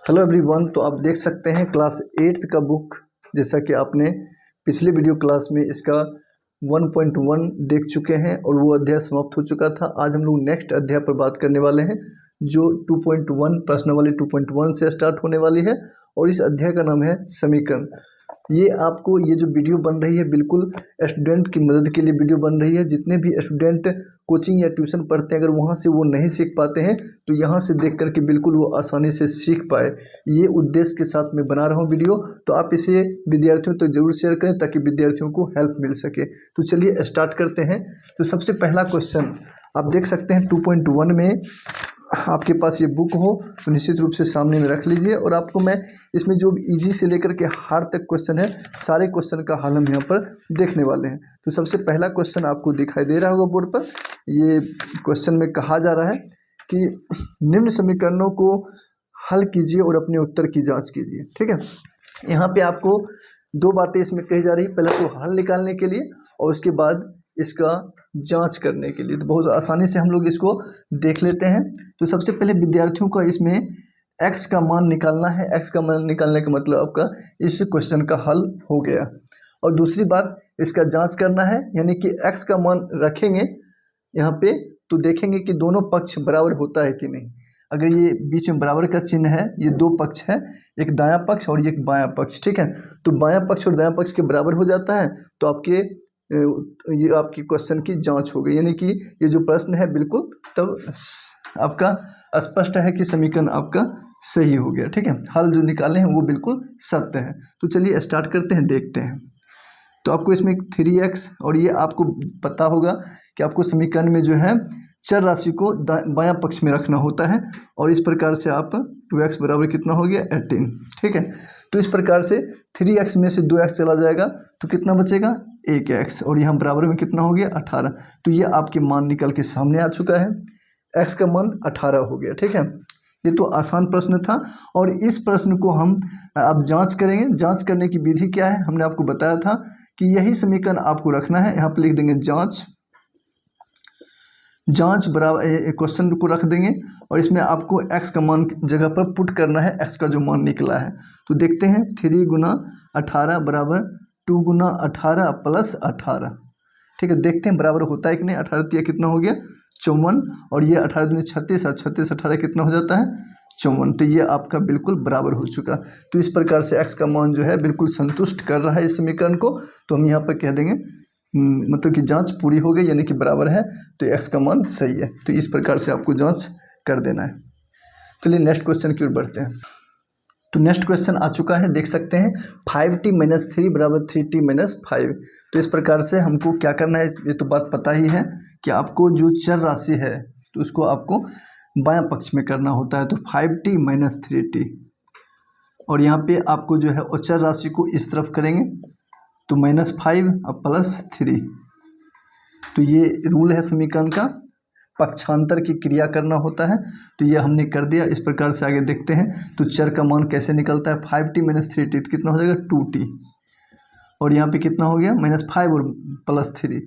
Hello everyone. तो आप देख सकते हैं क्लास 8th का बुक, जैसा कि आपने पिछले वीडियो क्लास में इसका 1.1 देख चुके हैं और वो अध्याय समाप्त हो चुका था। आज हम लोग नेक्स्ट अध्याय पर बात करने वाले हैं जो 2.1 प्रश्नावली 2.1 से स्टार्ट होने वाली है और इस अध्याय का नाम है समीकरण। ये जो वीडियो बन रही है बिल्कुल स्टूडेंट की मदद के लिए वीडियो बन रही है। जितने भी स्टूडेंट कोचिंग या ट्यूशन पढ़ते हैं, अगर वहाँ से वो नहीं सीख पाते हैं तो यहाँ से देख करके बिल्कुल वो आसानी से सीख पाए, ये उद्देश्य के साथ मैं बना रहा हूँ वीडियो। तो आप इसे विद्यार्थियों तक जरूर शेयर करें ताकि विद्यार्थियों को हेल्प मिल सके। तो चलिए स्टार्ट करते हैं। तो सबसे पहला क्वेश्चन आप देख सकते हैं 2.1 में आपके पास ये बुक हो तो निश्चित रूप से सामने में रख लीजिए और आपको मैं इसमें जो इजी से लेकर के हार्ड तक क्वेश्चन है सारे क्वेश्चन का हल हम यहाँ पर देखने वाले हैं। तो सबसे पहला क्वेश्चन आपको दिखाई दे रहा होगा बोर्ड पर। ये क्वेश्चन में कहा जा रहा है कि निम्न समीकरणों को हल कीजिए और अपने उत्तर की जाँच कीजिए। ठीक है, यहाँ पे आपको दो बातें इसमें कही जा रही है। पहले तो हल निकालने के लिए और उसके बाद इसका जांच करने के लिए। तो बहुत आसानी से हम लोग इसको देख लेते हैं। तो सबसे पहले विद्यार्थियों का इसमें x का मान निकालना है। x का मान निकालने का मतलब आपका इस क्वेश्चन का हल हो गया। और दूसरी बात इसका जांच करना है, यानी कि x का मान रखेंगे यहाँ पे तो देखेंगे कि दोनों पक्ष बराबर होता है कि नहीं। अगर ये बीच में बराबर का चिन्ह है, ये दो पक्ष है, एक दायां पक्ष और एक बायां पक्ष। ठीक है, तो बायां पक्ष और दायां पक्ष के बराबर हो जाता है तो ये आपकी क्वेश्चन की जांच हो गई, यानी कि ये जो प्रश्न है बिल्कुल तब आपका स्पष्ट है कि समीकरण आपका सही हो गया। ठीक है, हल जो निकाले हैं वो बिल्कुल सत्य है। तो चलिए स्टार्ट करते हैं, देखते हैं। तो आपको इसमें 3x और ये आपको पता होगा कि आपको समीकरण में जो है चर राशि को बायां पक्ष में रखना होता है और इस प्रकार से आप 2x बराबर कितना हो गया 18। ठीक है, तो इस प्रकार से 3x में से 2x चला जाएगा तो कितना बचेगा 1x और यहाँ बराबर में कितना हो गया 18। तो ये आपके मान निकल के सामने आ चुका है, x का मान 18 हो गया। ठीक है, ये तो आसान प्रश्न था और इस प्रश्न को हम अब जांच करेंगे। जांच करने की विधि क्या है, हमने आपको बताया था कि यही समीकरण आपको रखना है। यहाँ पर लिख देंगे जांच बराबर क्वेश्चन को रख देंगे और इसमें आपको x का मान जगह पर पुट करना है, x का जो मान निकला है। तो देखते हैं 3 गुना 18 बराबर 2 गुना 18 प्लस 18। ठीक है, देखते हैं बराबर होता है कि नहीं। 18 तिया कितना हो गया 54 और ये 18 दूनी 36 और 36 18 कितना हो जाता है 54। तो ये आपका बिल्कुल बराबर हो चुका। तो इस प्रकार से x का मान जो है बिल्कुल संतुष्ट कर रहा है इस समीकरण को। तो हम यहाँ पर कह देंगे मतलब कि जांच पूरी हो गई, यानी कि बराबर है तो x का मान सही है। तो इस प्रकार से आपको जांच कर देना है। चलिए नेक्स्ट क्वेश्चन की ओर बढ़ते हैं। तो नेक्स्ट क्वेश्चन आ चुका है, देख सकते हैं 5t - 3 बराबर 3t - 5। तो इस प्रकार से हमको क्या करना है, ये तो बात पता ही है कि आपको जो चर राशि है तो उसको आपको बायां पक्ष में करना होता है। तो 5t - 3t और यहाँ पे आपको जो है अचर राशि को इस तरफ करेंगे तो -5 और +3। तो ये रूल है समीकरण का, पक्षांतर की क्रिया करना होता है। तो ये हमने कर दिया। इस प्रकार से आगे देखते हैं तो चर का मान कैसे निकलता है। 5t - 3t तो कितना हो जाएगा 2t और यहाँ पे कितना हो गया -5 और +3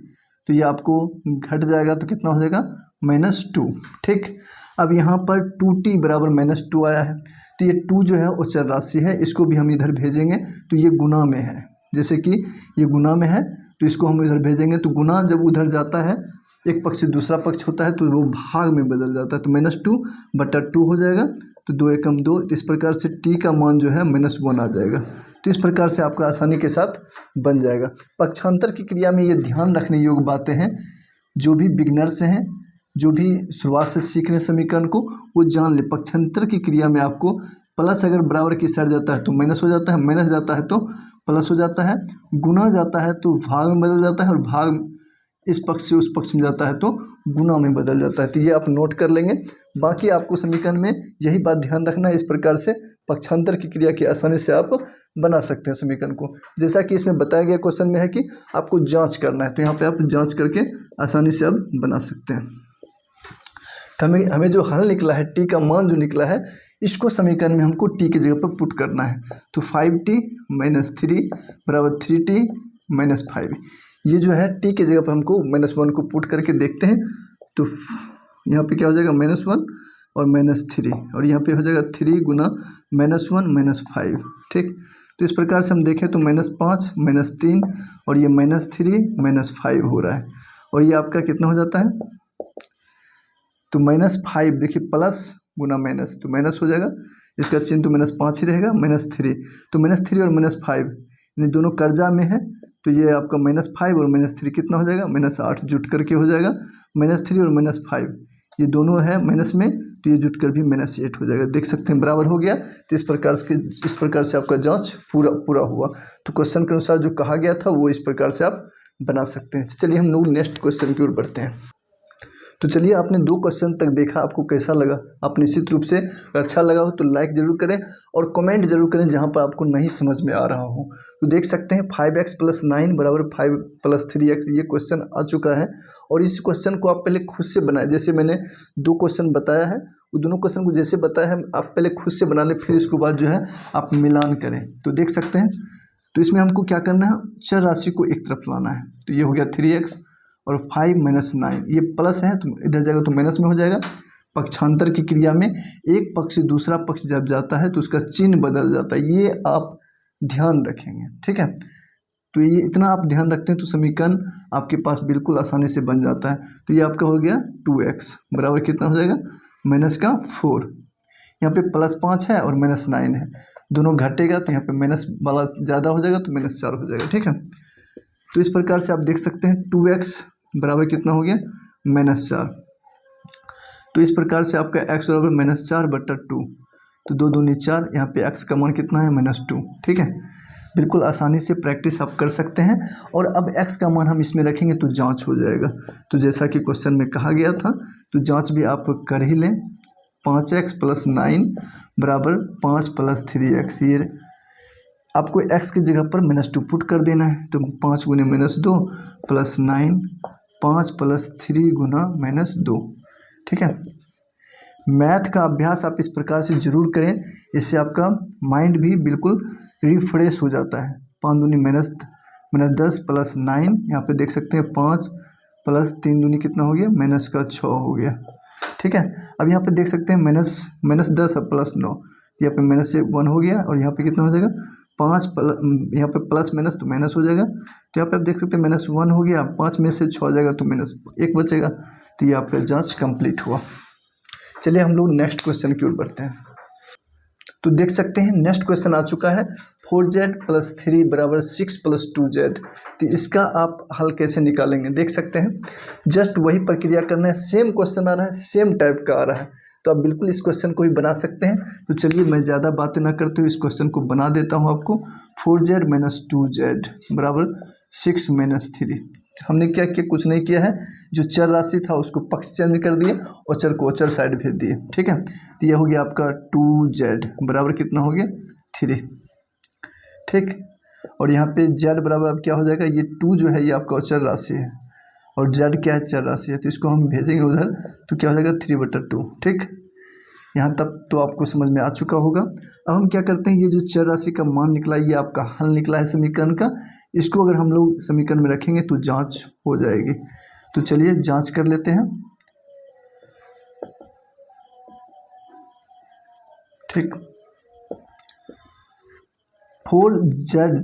तो ये आपको घट जाएगा तो कितना हो जाएगा -2। ठीक, अब यहाँ पर 2t बराबर -2 आया है तो ये 2 जो है वो चर राशि है, इसको भी हम इधर भेजेंगे तो ये गुना में है। जैसे कि ये गुना में है तो इसको हम इधर भेजेंगे तो गुना जब उधर जाता है एक पक्ष से दूसरा पक्ष होता है तो वो भाग में बदल जाता है। तो -2/2 हो जाएगा तो 2 एकम 2। इस प्रकार से t का मान जो है -1 आ जाएगा। तो इस प्रकार से आपका आसानी के साथ बन जाएगा। पक्षांतर की क्रिया में ये ध्यान रखने योग्य बातें हैं, जो भी बिगनर्स हैं, जो भी शुरुआत से सीख रहे समीकरण को वो जान ले। पक्षांतर की क्रिया में आपको प्लस अगर बराबर की साइड जाता है तो माइनस हो जाता है, माइनस जाता है तो प्लस हो जाता है, गुना जाता है तो भाग में बदल जाता है और भाग इस पक्ष से उस पक्ष में जाता है तो गुना में बदल जाता है। तो ये आप नोट कर लेंगे। बाकी आपको समीकरण में यही बात ध्यान रखना है। इस प्रकार से पक्षांतर की क्रिया की आसानी से आप बना सकते हैं समीकरण को, जैसा कि इसमें बताया गया क्वेश्चन में है कि आपको जांच करना है। तो यहाँ पे आप जांच करके आसानी से आप बना सकते हैं। तो हमें जो हल निकला है, टी का मान जो निकला है, इसको समीकरण में हमको टी की जगह पर पुट करना है। तो 5t - 3 बराबर 3t - 5। ये जो है टी की जगह पर हमको -1 को पुट करके देखते हैं तो यहाँ पे क्या हो जाएगा -1 और -3, और यहाँ पे हो जाएगा 3 गुना -1 -5। ठीक, तो इस प्रकार से हम देखें तो -5 -3 और ये -3 -5 हो रहा है, और ये आपका कितना हो जाता है, तो -5 देखिए प्लस गुना माइनस, तो माइनस हो जाएगा, इसका चिन्ह तो -5 ही रहेगा, -3, तो -3 और -5 इन दोनों कर्जा में है, तो ये आपका -5 और -3 कितना हो जाएगा, -8 जुट करके हो जाएगा, -3 और -5 ये दोनों है माइनस में, तो ये जुट कर भी -8 हो जाएगा। देख सकते हैं बराबर हो गया। तो इस प्रकार से आपका जांच पूरा हुआ। तो क्वेश्चन के अनुसार जो कहा गया था वो इस प्रकार से आप बना सकते हैं। चलिए हम लोग नेक्स्ट क्वेश्चन की ओर बढ़ते हैं। तो चलिए आपने 2 क्वेश्चन तक देखा, आपको कैसा लगा? आप निश्चित रूप से अच्छा लगा हो तो लाइक जरूर करें और कमेंट जरूर करें जहां पर आपको नहीं समझ में आ रहा हो। तो देख सकते हैं 5x + 9 बराबर 5 + 3x ये क्वेश्चन आ चुका है, और इस क्वेश्चन को आप पहले खुद से बनाएं। जैसे मैंने 2 क्वेश्चन बताया है, वो दोनों क्वेश्चन को जैसे बताया है आप पहले खुद से बना लें, फिर इसके बाद जो है आप मिलान करें। तो देख सकते हैं, तो इसमें हमको क्या करना है, चर राशि को एक तरफ लाना है। तो ये हो गया 3x और 5 - 9, ये प्लस है तो इधर जाएगा तो माइनस में हो जाएगा। पक्षांतर की क्रिया में एक पक्ष से दूसरा पक्ष जब जाता है तो उसका चिन्ह बदल जाता है, ये आप ध्यान रखेंगे। ठीक है, तो ये इतना आप ध्यान रखते हैं तो समीकरण आपके पास बिल्कुल आसानी से बन जाता है। तो ये आपका हो गया 2x बराबर कितना हो जाएगा, -4। यहाँ पे +5 है और -9 है, दोनों घटेगा तो यहाँ पे माइनस वाला ज़्यादा हो जाएगा तो -4 हो जाएगा। ठीक है, तो इस प्रकार से आप देख सकते हैं 2x बराबर कितना हो गया, -4। तो इस प्रकार से आपका x बराबर -4/2, तो 2 दूनी 4, यहाँ पे x का मान कितना है, -2। ठीक है, बिल्कुल आसानी से प्रैक्टिस आप कर सकते हैं। और अब x का मान हम इसमें रखेंगे तो जांच हो जाएगा। तो जैसा कि क्वेश्चन में कहा गया था, तो जांच भी आप कर ही लें। 5x + 9 बराबर 5 + 3x, ये आपको x की जगह पर -2 पुट कर देना है। तो 5 गुने -2 + 9, 5 + 3 गुना -2। ठीक है, मैथ का अभ्यास आप इस प्रकार से जरूर करें, इससे आपका माइंड भी बिल्कुल रिफ्रेश हो जाता है। 5 दूनी -10 + 9, यहाँ पे देख सकते हैं 5 + 3 दूनी कितना हो गया, -6 हो गया। ठीक है, अब यहाँ पे देख सकते हैं -10 और +9, यहाँ पे -1 हो गया, और यहाँ पे कितना हो जाएगा 5 यहाँ पे प्लस माइनस तो माइनस हो जाएगा। तो यहाँ पे आप देख सकते हैं -1 हो गया, 5 में से 6 हो जाएगा तो -1 बचेगा। तो ये आपका जांच कंप्लीट हुआ। चलिए हम लोग नेक्स्ट क्वेश्चन की ओर बढ़ते हैं। तो देख सकते हैं नेक्स्ट क्वेश्चन आ चुका है, 4z + 3 बराबर 6 + 2z। तो इसका आप हल कैसे निकालेंगे, देख सकते हैं जस्ट वही प्रक्रिया करना है। सेम क्वेश्चन आ रहा है, सेम टाइप का आ रहा है, तो आप बिल्कुल इस क्वेश्चन को भी बना सकते हैं। तो चलिए मैं ज़्यादा बातें ना करते हुए इस क्वेश्चन को बना देता हूँ आपको। 4z - 2z बराबर 6 - 3। हमने क्या किया, कुछ नहीं किया है, जो चर राशि था उसको पक्ष चेंज कर दिए और चर को अचर साइड भेज दिए। ठीक है, तो यह हो गया आपका 2z बराबर कितना हो गया, 3। ठीक, और यहाँ पे z बराबर अब क्या हो जाएगा, ये 2 जो है ये आपका अचर राशि है और z क्या है, चर राशि है, तो इसको हम भेजेंगे उधर, तो क्या हो जाएगा 3/2। ठीक, यहाँ तक तो आपको समझ में आ चुका होगा। अब हम क्या करते हैं, ये जो चर राशि का मान निकला, ये आपका हल निकला है समीकरण का, इसको अगर हम लोग समीकरण में रखेंगे तो जांच हो जाएगी। तो चलिए जांच कर लेते हैं। ठीक, 4z